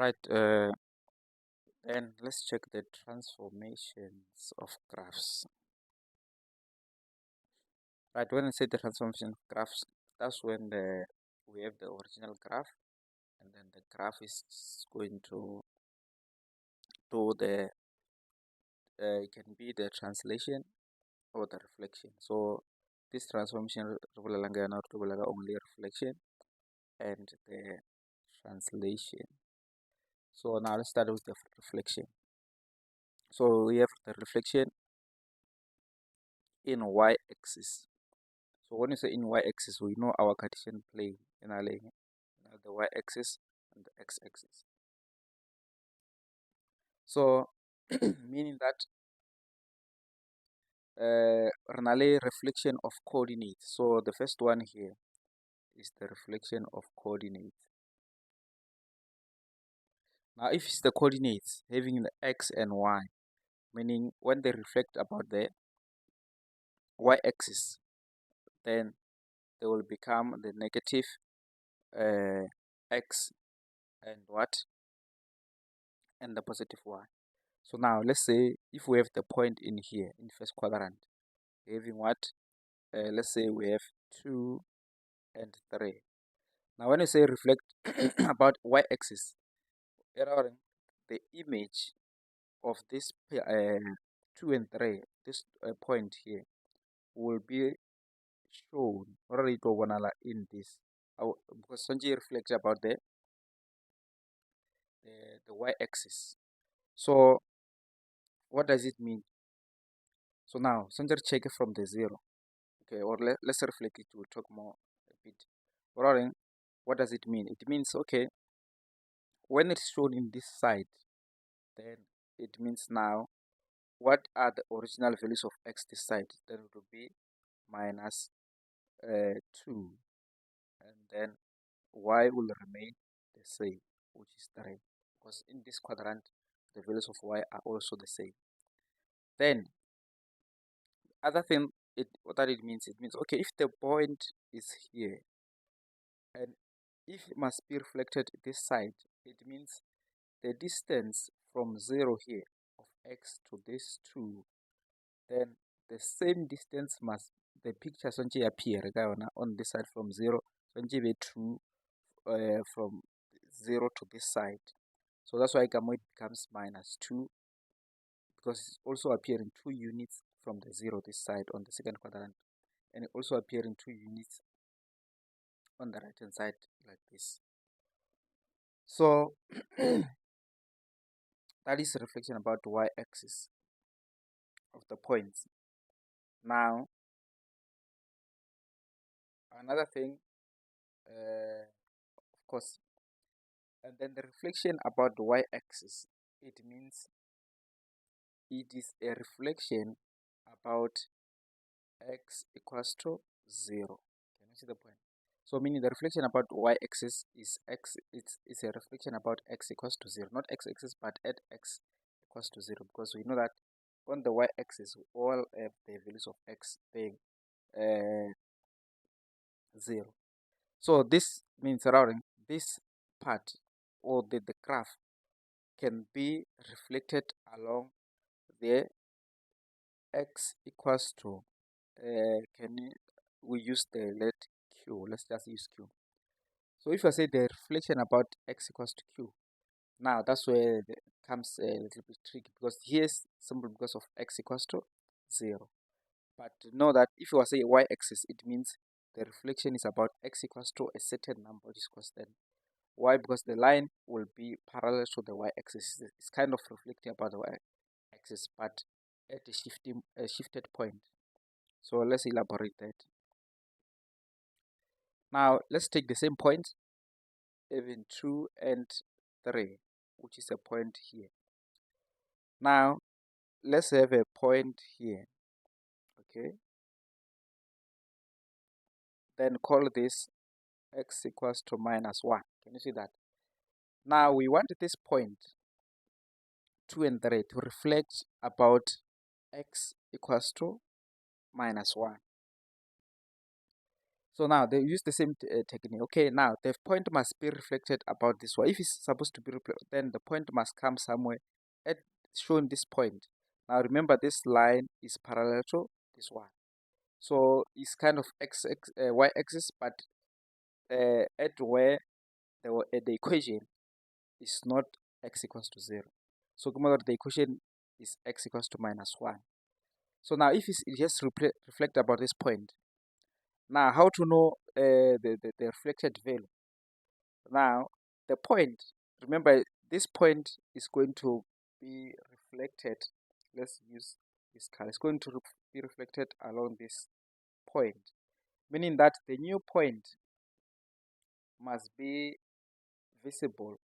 Right, then let's check the transformations of graphs. Right, when I say the transformation of graphs, that's when we have the original graph, and then the graph is going to do it can be the translation or the reflection. So this transformation only reflection and the translation. So now let's start with the reflection. So we have the reflection in y-axis. So when you say in y-axis, we know our Cartesian plane in our line, the y-axis and the x-axis. So meaning that reflection of coordinates. So the first one here is the reflection of coordinates. Now if it's the coordinates having the x and y, meaning when they reflect about the y-axis, then they will become the negative x and what? And the positive y. So now let's say if we have the point in here in first quadrant, having what? Let's say we have 2 and 3. Now when I say reflect about y-axis, the image of this 2 and 3, this point here, will be shown already in this. Because Sanji reflects about the y-axis. So what does it mean? So now Sanjay check it from the 0. Okay, or let's reflect it. We'll talk more a bit. What does it mean? It means, okay, when it's shown in this side, then it means now what are the original values of x this side? Then it will be minus 2, and then y will remain the same, which is 3, because in this quadrant the values of y are also the same. Then other thing what it means, okay, if the point is here and if it must be reflected this side, it means the distance from 0 here of x to this 2, then the same distance must the picture sonje appear on this side from 0 sonje be 2 from 0 to this side. So that's why gamma becomes minus 2, because it's also appearing 2 units from the 0 this side on the second quadrant, and it also appearing 2 units on the right hand side like this. So that is a reflection about the y-axis of the points. Now another thing, of course, and then the reflection about the y-axis, it means it is a reflection about x equals to 0. Can you see the point? So meaning the reflection about y-axis is it's a reflection about x equals to 0, not x-axis, but at x equals to 0, because we know that on the y-axis we all have the values of x being 0. So this means around this part or the graph can be reflected along the x equals to we use the let q, let's just use q. So if I say the reflection about x equals to q, now that's where it comes a little bit tricky, because here's simple because of x equals to 0. But know that if you say y-axis, it means the reflection is about x equals to a certain number, which is constant. Why? Because the line will be parallel to the y-axis. It's kind of reflecting about the y-axis, but at a shifted point. So let's elaborate that. Now let's take the same point, even 2 and 3, which is a point here. Now let's have a point here, okay? Then call this x equals to minus 1. Can you see that? Now we want this point 2 and 3 to reflect about x equals to minus 1. So now they use the same technique. Okay, now the point must be reflected about this one. If it's supposed to be reflected, then the point must come somewhere at showing this point. Now remember, this line is parallel to this one, so it's kind of y-axis, but at where the equation is not x equals to 0. So the equation is x equals to -1. So now if it just reflect about this point, now how to know the reflected value? Now the point, remember this point is going to be reflected. Let's use this color. It's going to be reflected along this point, meaning that the new point must be visible.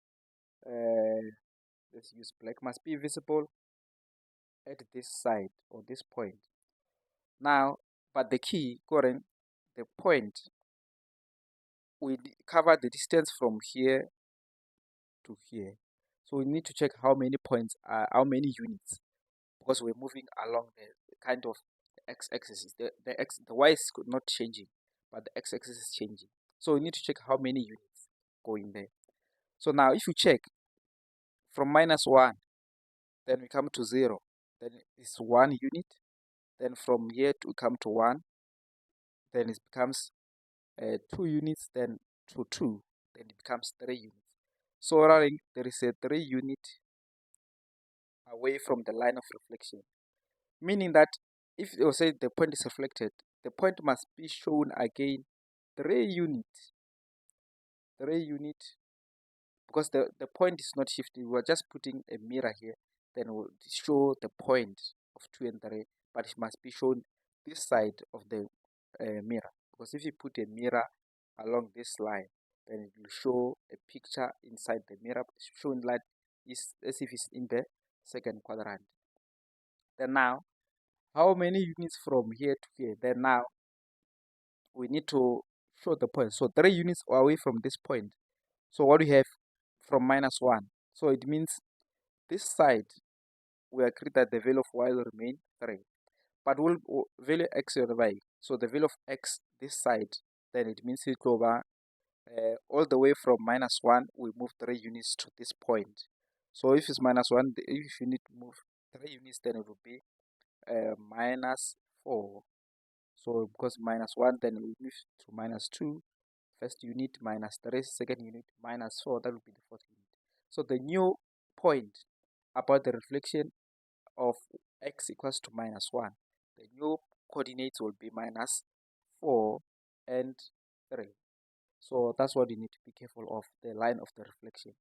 Let's use black, must be visible at this side or this point. Now, but the key, Goran, the point, we cover the distance from here to here. So we need to check how many points are, how many units, because we're moving along the kind of the x-axis. The y is not changing, but the x-axis is changing. So we need to check how many units go in there. So now if you check from -1, then we come to 0, then it's 1 unit. Then from here to come to 1, then it becomes 2 units, then to 2, then it becomes 3 units. So running, there is a 3 unit away from the line of reflection, meaning that if you say the point is reflected, the point must be shown again 3 units, because the point is not shifting. We are just putting a mirror here, then we'll show the point of 2 and 3, but it must be shown this side of the mirror, because if you put a mirror along this line, then it will show a picture inside the mirror showing like as if it's in the second quadrant. Then now, how many units from here to here? Then now we need to show the point. So 3 units away from this point. So what do we have from -1? So it means this side, we agree that the value of y will remain 3. But we'll value x by. So the value of x this side, then it means it over all the way from -1, we move 3 units to this point. So if it's -1, if you need to move 3 units, then it will be -4. So because -1, then we move to -2, first unit, -3, second unit, -4, that will be the fourth unit. So the new point about the reflection of x equals to -1, the new coordinates will be -4 and 3. So that's what you need to be careful of, the line of the reflection.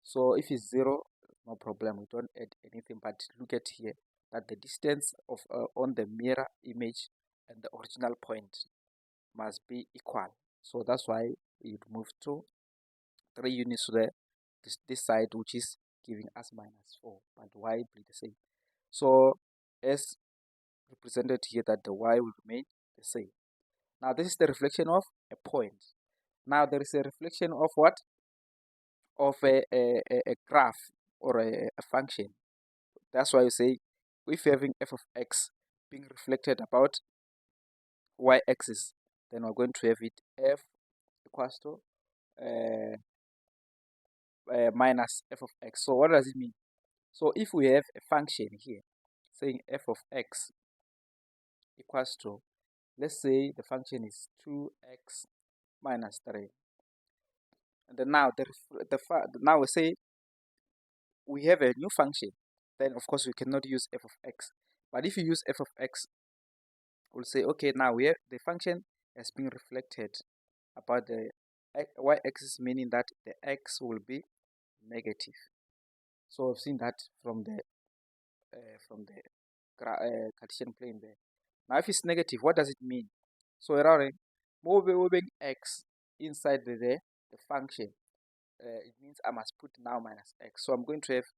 So if it's 0, no problem, we don't add anything, but look at here that the distance of on the mirror image and the original point must be equal. So that's why we move to 3 units to this side, which is giving us -4, but y will be the same. So as represented here, that the y will remain the same. Now this is the reflection of a point. Now there is a reflection of what? Of a graph or a function. That's why you say if you're having f of x being reflected about y-axis, then we're going to have it f equals to minus f of x. So what does it mean? So if we have a function here saying f of x equals to, let's say the function is 2x minus 3, and then now now we say we have a new function, then of course we cannot use f of x. But if you use f of x, we'll say okay, now we have the function has been reflected about the y-axis, meaning that the x will be negative. So we've seen that from the Cartesian plane there. Now if it's negative, what does it mean? So around moving x inside the function, it means I must put now minus x. So I'm going to have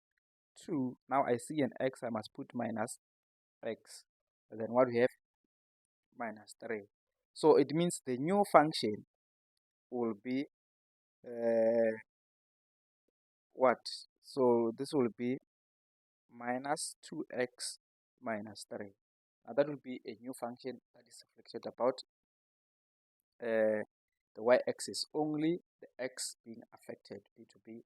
2. Now I see an x, I must put minus x. And then what we have? -3. So it means the new function will be what? So this will be minus 2x minus 3. Now that will be a new function that is reflected about the y-axis, only the x being affected, b to be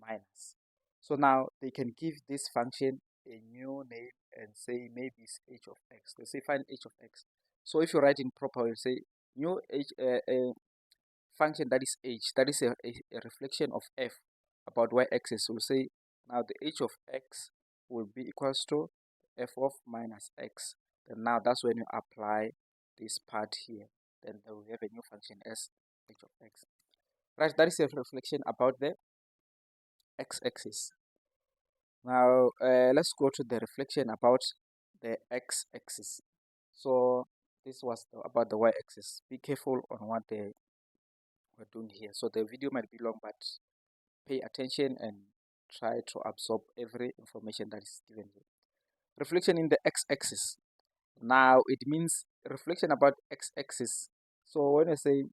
minus. So now they can give this function a new name and say maybe it's h of x. They say find h of x. So if you write in proper, you say new h, a function that is h, that is a reflection of f about y-axis. We'll say now the h of x will be equals to f of minus x. Then now that's when you apply this part here. Then we have a new function as h of x. Right, that is a reflection about the x-axis. Now let's go to the reflection about the x-axis. So this was about the y-axis. Be careful on what they were doing here. So the video might be long, but pay attention and try to absorb every information that is given here. Reflection in the x-axis. Now it means reflection about x-axis. So when I say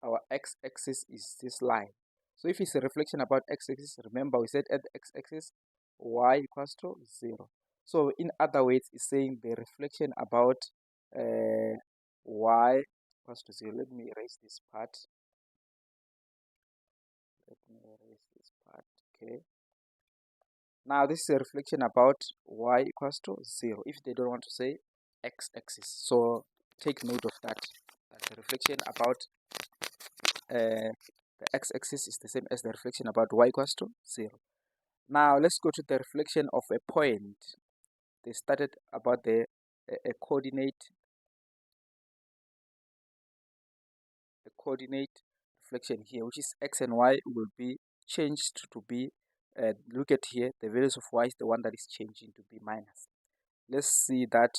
our x-axis is this line, so if it's a reflection about x-axis, remember we said at the x-axis y equals to 0. So in other words, it's saying the reflection about y equals to 0. Let me erase this part. Okay. Now this is a reflection about y equals to 0 if they don't want to say x-axis. So take note of that. That the reflection about the x-axis is the same as the reflection about y equals to 0. Now let's go to the reflection of a point. They started about the a coordinate reflection here, which is x and y will be changed to be look at here, the values of y is the one that is changing to be minus. Let's see that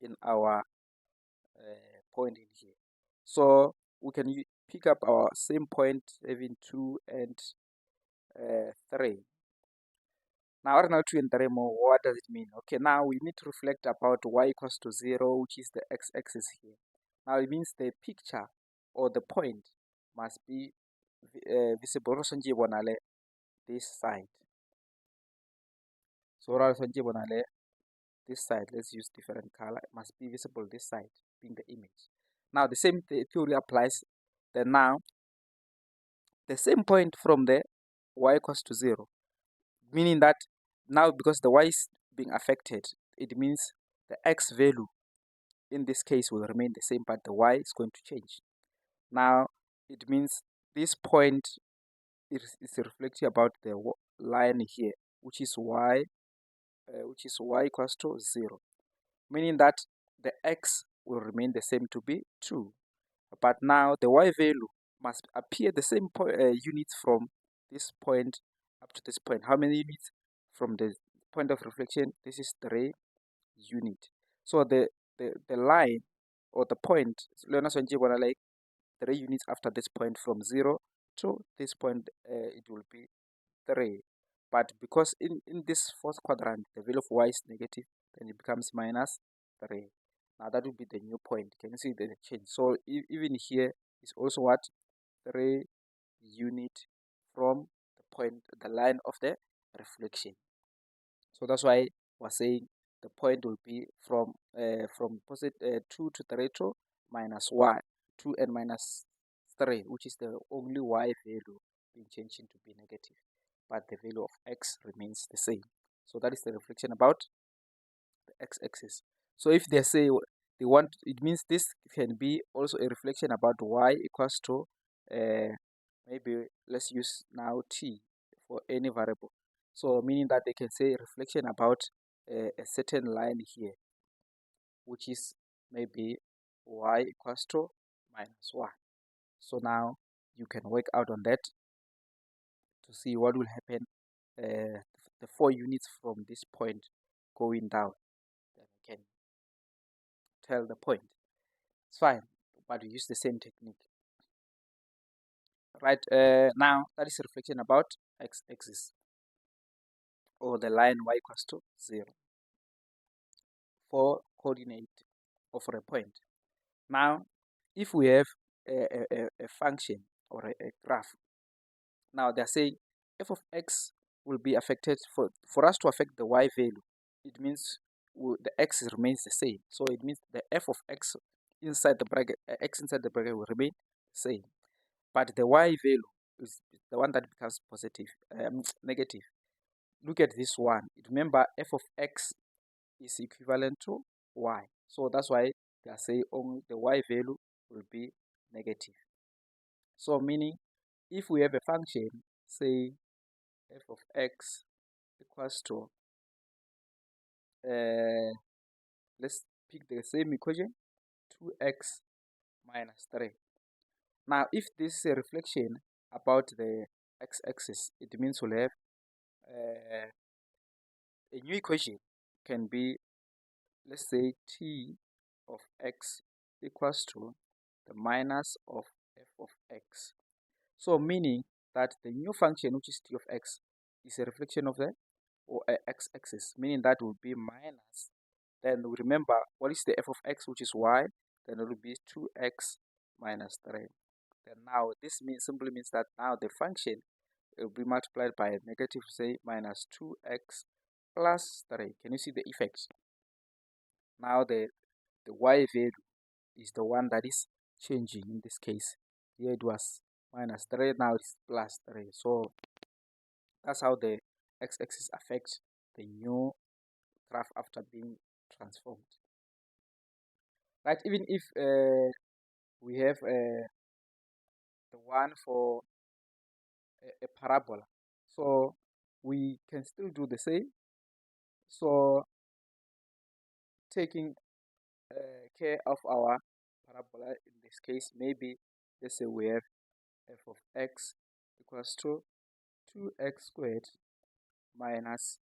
in our point in here. So we can pick up our same point, having 2 and 3. Now, right now 2 and 3 more, what does it mean? Okay, now we need to reflect about y equals to 0, which is the x-axis here. Now it means the picture or the point must be visible this side. So this side, let's use different color, it must be visible this side, being the image. Now the same theory applies. Then now the same point from the y equals to 0, meaning that now because the y is being affected, it means the x value in this case will remain the same, but the y is going to change. Now it means this point is reflecting about the line here, which is y equals to 0, meaning that the x will remain the same to be 2. But now the y value must appear the same units from this point up to this point. How many units from the point of reflection? This is 3 unit. So the line or the point, like 3 units after this point from 0 to this point, it will be 3. But because in this fourth quadrant, the value of y is negative, then it becomes minus 3. Now that will be the new point. Can you see the change? So even here is also what? 3 unit from the point, the line of the reflection. So that's why we're saying the point will be from 2 to 3 to minus y, 2 and minus 3, which is the only y value being changed into be negative, but the value of x remains the same. So that is the reflection about the x-axis. So if they say they want, it means this can be also a reflection about y equals to maybe let's use now t for any variable. So meaning that they can say reflection about a certain line here, which is maybe y equals to minus 1. So now you can work out on that to see what will happen the 4 units from this point going down. Then we can tell the point. It's fine, but we use the same technique. Right, now that is a reflection about x-axis or the line y equals to 0 for coordinate of a point. Now, if we have a function or a graph, now they're saying f of x will be affected for us to affect the y value. It means the x remains the same. So it means the f of x inside the bracket, x inside the bracket will remain same, but the y value is the one that becomes positive, negative. Look at this one. Remember, f of x is equivalent to y, so that's why they are saying only the y value will be negative. So meaning, if we have a function, say f of x equals to let's pick the same equation, 2x minus 3. Now, if this is a reflection about the x-axis, it means we'll have a new equation can be, let's say, t of x equals to the minus of f of x. So meaning that the new function, which is t of x, is a reflection of the x-axis, meaning that will be minus. Then we remember what is the f of x, which is y. Then it will be 2x minus 3. Then now this simply means that now the function will be multiplied by a negative, say, minus 2x plus 3. Can you see the effect? Now the y value is the one that is changing in this case. Here it was minus 3, now it's plus 3. So that's how the x-axis affects the new graph after being transformed. Right, even if we have the one for a parabola, so we can still do the same. So taking care of our parabola, in this case, maybe let's say we have f of x equals to 2x squared minus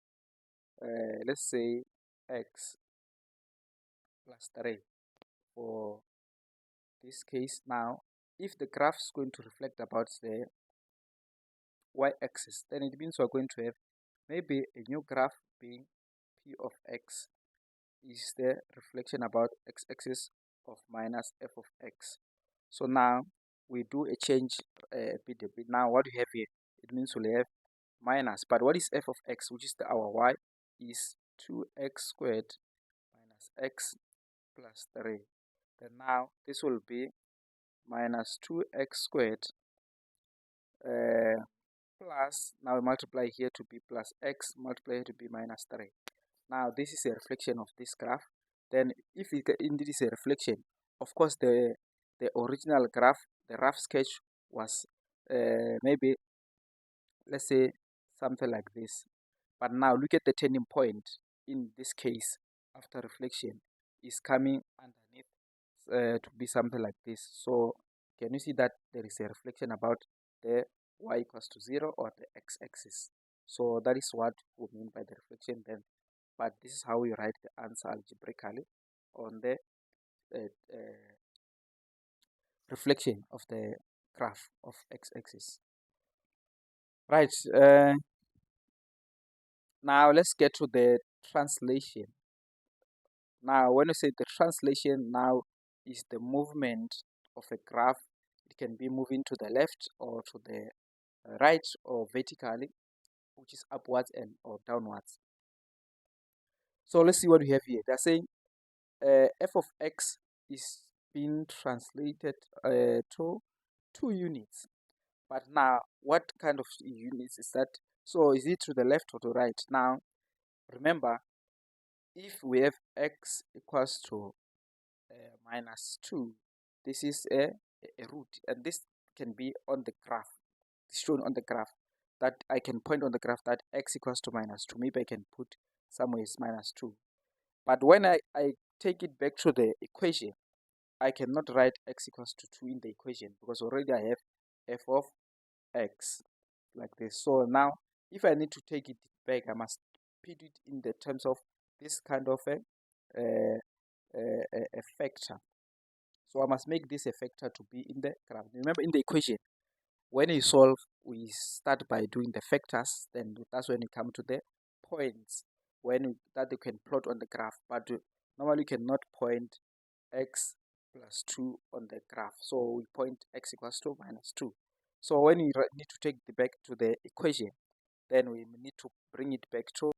let's say x plus 3 for this case. Now if the graph is going to reflect about the y-axis, then it means we're going to have maybe a new graph being p of x is the reflection about x-axis of minus f of x. So now we do a change a bit. Now what we have here, it means we'll have minus, but what is f of x, which is our y, is 2x squared minus x plus 3. Then now this will be minus 2x squared plus, now we multiply here to be plus x, multiply here to be minus 3. Now this is a reflection of this graph. Then if it indeed is a reflection, of course the original graph, the rough sketch was maybe, let's say, something like this. But now look at the turning point in this case after reflection is coming underneath to be something like this. So can you see that there is a reflection about the y equals to 0 or the x-axis? So that is what we mean by the reflection then. But this is how we write the answer algebraically on the reflection of the graph of x-axis. Right. Now let's get to the translation. Now when you say the translation, now is the movement of a graph. It can be moving to the left or to the right or vertically, which is upwards and or downwards. So let's see what we have here. They're saying f of x is being translated to 2 units. But now, what kind of units is that? So is it to the left or to right? Now, remember, if we have x equals to minus 2, this is a root, and this can be on the graph. It's shown on the graph that I can point on the graph that x equals to minus 2. Maybe I can put somewhere is minus 2. But when I take it back to the equation, I cannot write x equals to 2 in the equation because already I have f of x like this. So now if I need to take it back, I must put it in the terms of this kind of a factor. So I must make this a factor to be in the graph. Remember, in the equation, when you solve, we start by doing the factors, then that's when you come to the points that you can plot on the graph. But normally you cannot point x plus 2 on the graph. So we point x equals to minus 2. So when we need to take it back to the equation, then we need to bring it back to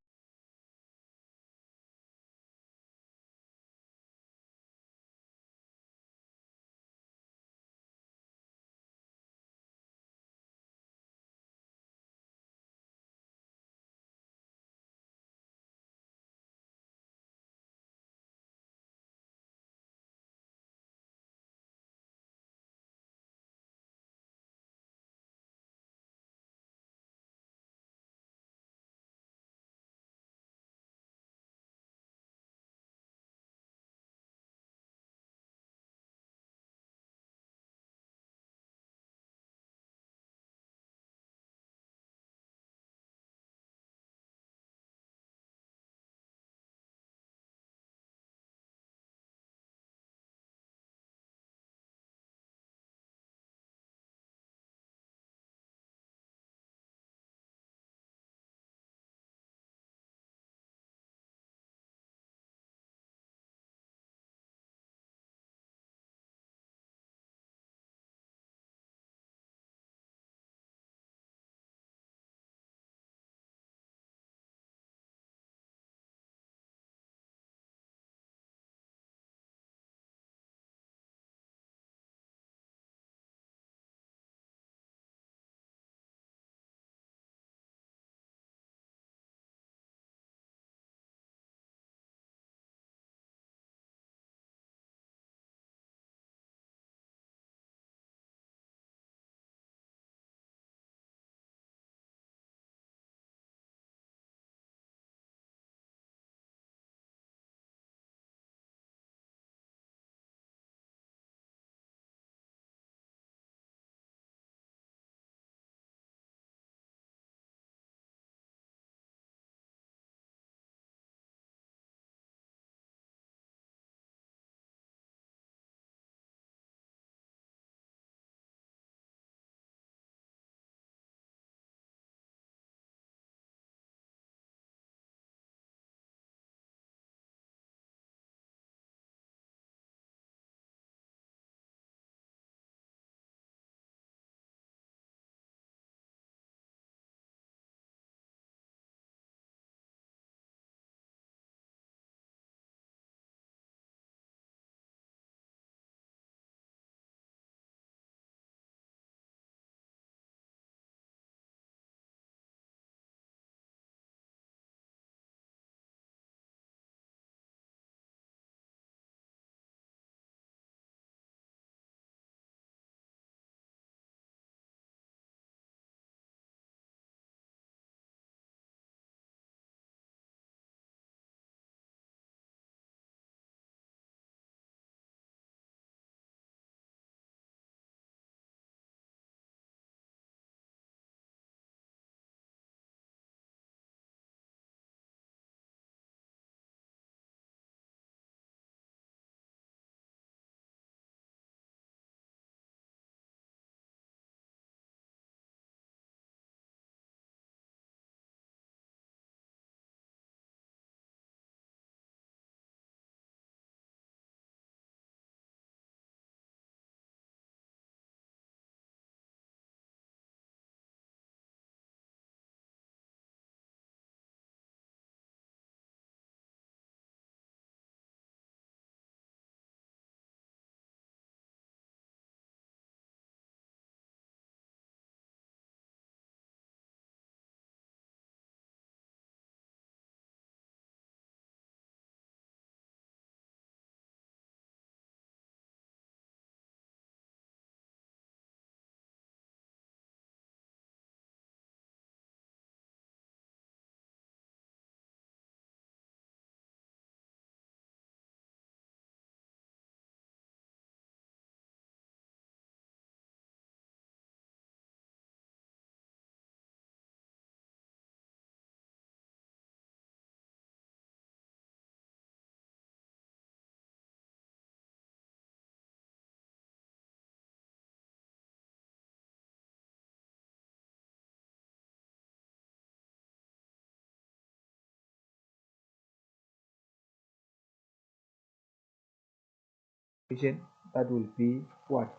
that will be what?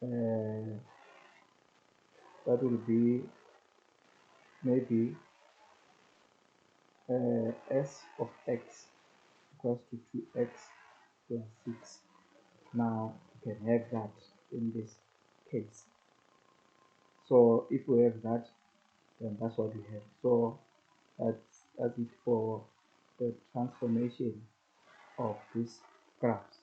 Uh, that will be maybe s of x equals to 2x plus 6. Now you can have that in this case. So if we have that, then that's what we have. So that's it for the transformation of these graphs.